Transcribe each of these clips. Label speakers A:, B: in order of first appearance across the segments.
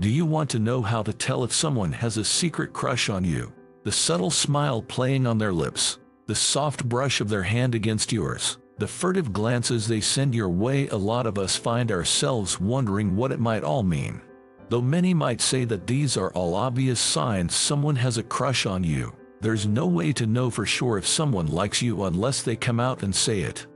A: Do you want to know how to tell if someone has a secret crush on you? The subtle smile playing on their lips, the soft brush of their hand against yours, the furtive glances they send your way. A lot of us find ourselves wondering what it might all mean. Though many might say that these are all obvious signs someone has a crush on you, there's no way to know for sure if someone likes you unless they come out and say it.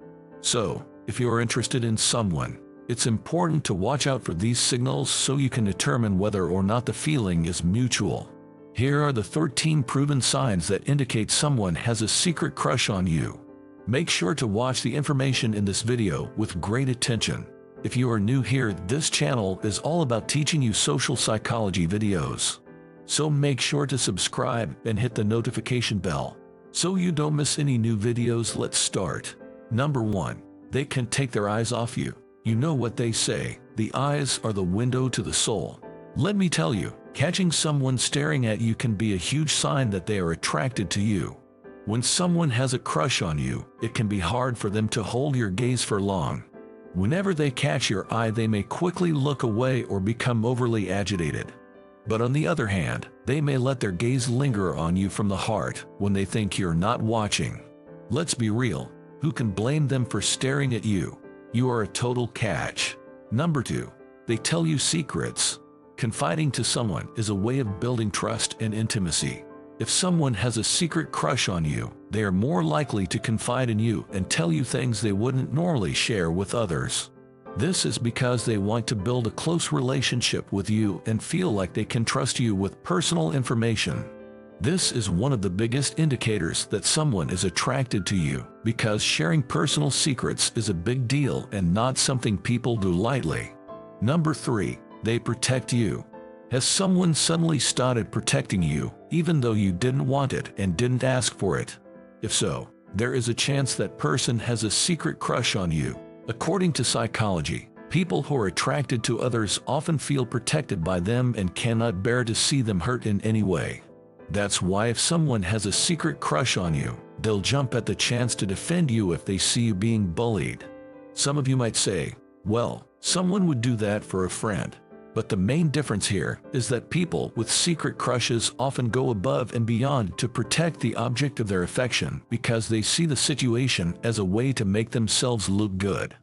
A: So, if you're interested in someone, it's important to watch out for these signals so you can determine whether or not the feeling is mutual. Here are the 13 proven signs that indicate someone has a secret crush on you. Make sure to watch the information in this video with great attention. If you are new here, this channel is all about teaching you social psychology videos. So make sure to subscribe and hit the notification bell so you don't miss any new videos. Let's start. Number 1. They can take their eyes off you. You know what they say, the eyes are the window to the soul. Let me tell you, catching someone staring at you can be a huge sign that they are attracted to you. When someone has a crush on you, it can be hard for them to hold your gaze for long. Whenever they catch your eye, they may quickly look away or become overly agitated. But on the other hand, they may let their gaze linger on you from the heart when they think you're not watching. Let's be real, who can blame them for staring at you? You are a total catch. Number 2. They tell you secrets. Confiding to someone is a way of building trust and intimacy. If someone has a secret crush on you, they are more likely to confide in you and tell you things they wouldn't normally share with others. This is because they want to build a close relationship with you and feel like they can trust you with personal information. This is one of the biggest indicators that someone is attracted to you, because sharing personal secrets is a big deal and not something people do lightly. Number 3. They protect you. Has someone suddenly started protecting you, even though you didn't want it and didn't ask for it? If so, there is a chance that person has a secret crush on you. According to psychology, people who are attracted to others often feel protected by them and cannot bear to see them hurt in any way. That's why if someone has a secret crush on you, they'll jump at the chance to defend you if they see you being bullied. Some of you might say, well, someone would do that for a friend. But the main difference here is that people with secret crushes often go above and beyond to protect the object of their affection because they see the situation as a way to make themselves look good.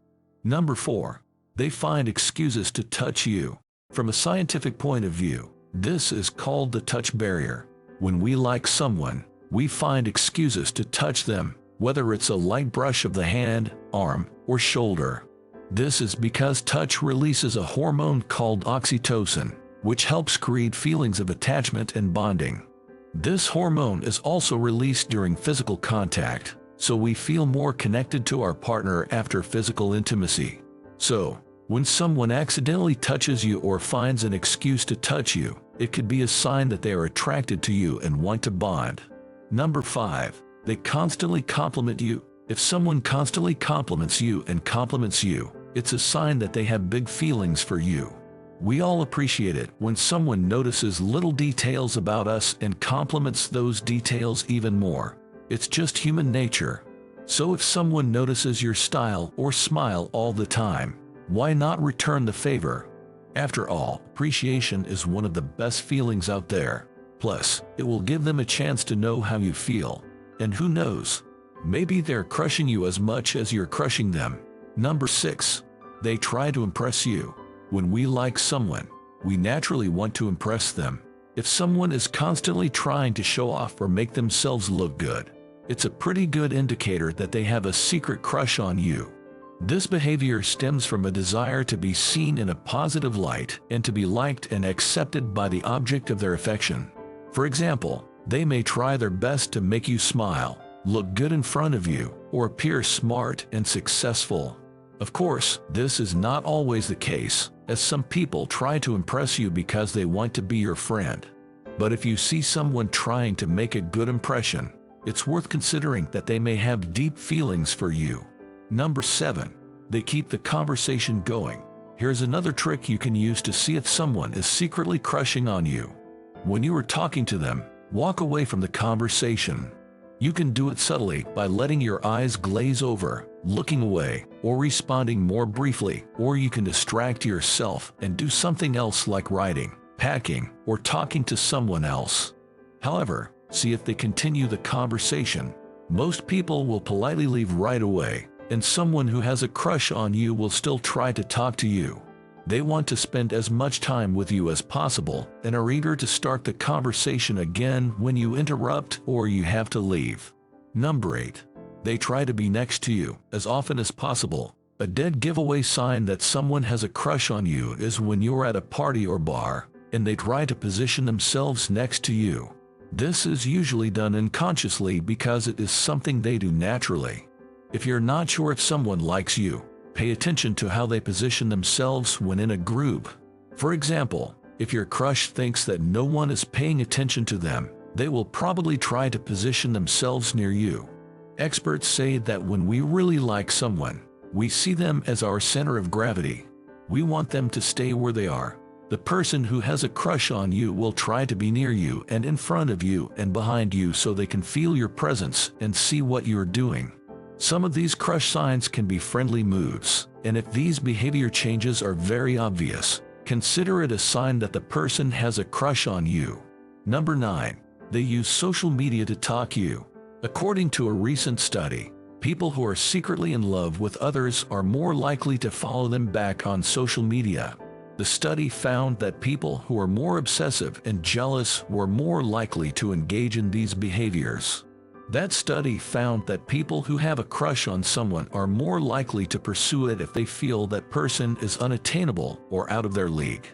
A: Number 4. They find excuses to touch you. From a scientific point of view, this is called the touch barrier. When we like someone, we find excuses to touch them, whether it's a light brush of the hand, arm, or shoulder. This is because touch releases a hormone called oxytocin, which helps create feelings of attachment and bonding. This hormone is also released during physical contact, so we feel more connected to our partner after physical intimacy. So, when someone accidentally touches you or finds an excuse to touch you, it could be a sign that they are attracted to you and want to bond. Number 5. They constantly compliment you. If someone constantly compliments you and compliments you, it's a sign that they have big feelings for you. We all appreciate it when someone notices little details about us and compliments those details even more. It's just human nature. So if someone notices your style or smile all the time, why not return the favor? After all, appreciation is one of the best feelings out there. Plus, it will give them a chance to know how you feel. And who knows? Maybe they're crushing you as much as you're crushing them. Number 6. They try to impress you. When we like someone, we naturally want to impress them. If someone is constantly trying to show off or make themselves look good, it's a pretty good indicator that they have a secret crush on you. This behavior stems from a desire to be seen in a positive light and to be liked and accepted by the object of their affection. For example, they may try their best to make you smile, look good in front of you, or appear smart and successful. Of course, this is not always the case, as some people try to impress you because they want to be your friend. But if you see someone trying to make a good impression, it's worth considering that they may have deep feelings for you. Number 7. They keep the conversation going. Here's another trick you can use to see if someone is secretly crushing on you. When you are talking to them, walk away from the conversation. You can do it subtly by letting your eyes glaze over, looking away, or responding more briefly, or you can distract yourself and do something else like writing, packing, or talking to someone else. However, see if they continue the conversation. Most people will politely leave right away, and someone who has a crush on you will still try to talk to you. They want to spend as much time with you as possible and are eager to start the conversation again when you interrupt or you have to leave. Number 8. They try to be next to you as often as possible. A dead giveaway sign that someone has a crush on you is when you're at a party or bar, and they try to position themselves next to you. This is usually done unconsciously because it is something they do naturally. If you're not sure if someone likes you, pay attention to how they position themselves when in a group. For example, if your crush thinks that no one is paying attention to them, they will probably try to position themselves near you. Experts say that when we really like someone, we see them as our center of gravity. We want them to stay where they are. The person who has a crush on you will try to be near you and in front of you and behind you so they can feel your presence and see what you're doing. Some of these crush signs can be friendly moves, and if these behavior changes are very obvious, consider it a sign that the person has a crush on you. Number 9. They use social media to talk you. According to a recent study, people who are secretly in love with others are more likely to follow them back on social media. The study found that people who are more obsessive and jealous were more likely to engage in these behaviors. That study found that people who have a crush on someone are more likely to pursue it if they feel that person is unattainable or out of their league.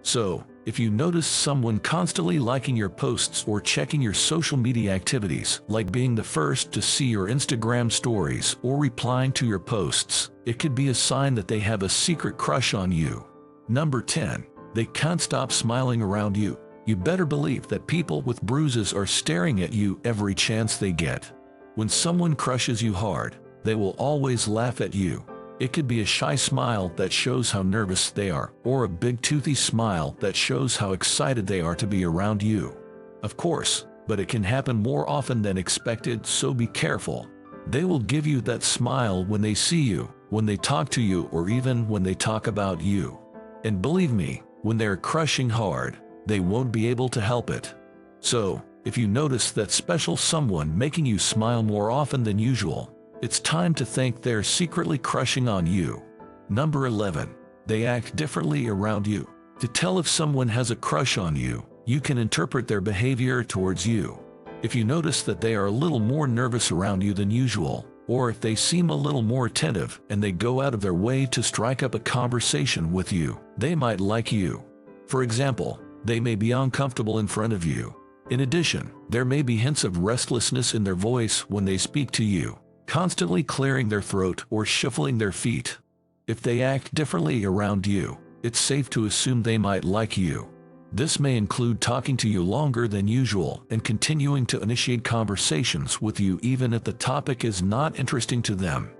A: So, if you notice someone constantly liking your posts or checking your social media activities, like being the first to see your Instagram stories or replying to your posts, it could be a sign that they have a secret crush on you. Number 10. They can't stop smiling around you. You better believe that people with bruises are staring at you every chance they get. When someone crushes you hard, they will always laugh at you. It could be a shy smile that shows how nervous they are, or a big toothy smile that shows how excited they are to be around you. Of course, but it can happen more often than expected, so be careful. They will give you that smile when they see you, when they talk to you, or even when they talk about you. And believe me, when they're crushing hard, they won't be able to help it. So, if you notice that special someone making you smile more often than usual, it's time to think they're secretly crushing on you. Number 11. They act differently around you. To tell if someone has a crush on you, you can interpret their behavior towards you. If you notice that they are a little more nervous around you than usual, or if they seem a little more attentive and they go out of their way to strike up a conversation with you, they might like you. For example, they may be uncomfortable in front of you. In addition, there may be hints of restlessness in their voice when they speak to you, constantly clearing their throat or shuffling their feet. If they act differently around you, it's safe to assume they might like you. This may include talking to you longer than usual and continuing to initiate conversations with you even if the topic is not interesting to them.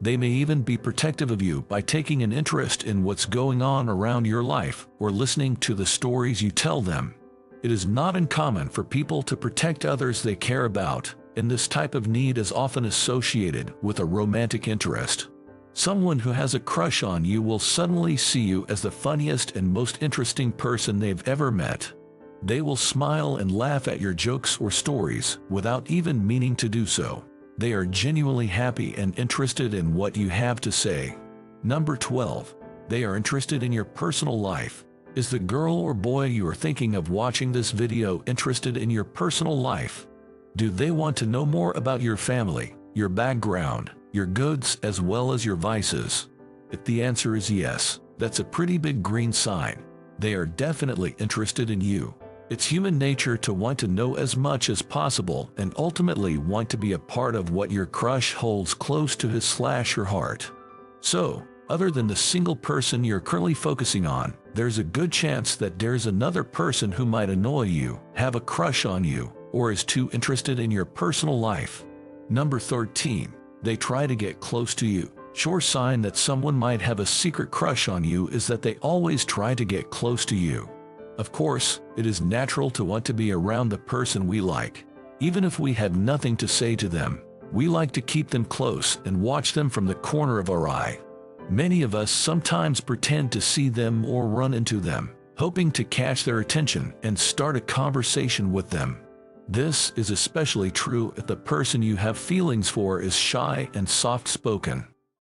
A: They may even be protective of you by taking an interest in what's going on around your life or listening to the stories you tell them. It is not uncommon for people to protect others they care about, and this type of need is often associated with a romantic interest. Someone who has a crush on you will suddenly see you as the funniest and most interesting person they've ever met. They will smile and laugh at your jokes or stories without even meaning to do so. They are genuinely happy and interested in what you have to say. Number 12. They are interested in your personal life. Is the girl or boy you are thinking of watching this video interested in your personal life? Do they want to know more about your family, your background, your goods as well as your vices? If the answer is yes, that's a pretty big green sign. They are definitely interested in you. It's human nature to want to know as much as possible and ultimately want to be a part of what your crush holds close to his/her heart. So, other than the single person you're currently focusing on, there's a good chance that there's another person who might annoy you, have a crush on you, or is too interested in your personal life. Number 13. They try to get close to you. Sure sign that someone might have a secret crush on you is that they always try to get close to you. Of course, it is natural to want to be around the person we like. Even if we have nothing to say to them, we like to keep them close and watch them from the corner of our eye. Many of us sometimes pretend to see them or run into them. hoping to catch their attention and start a conversation with them. This is especially true if the person you have feelings for is shy and soft-spoken.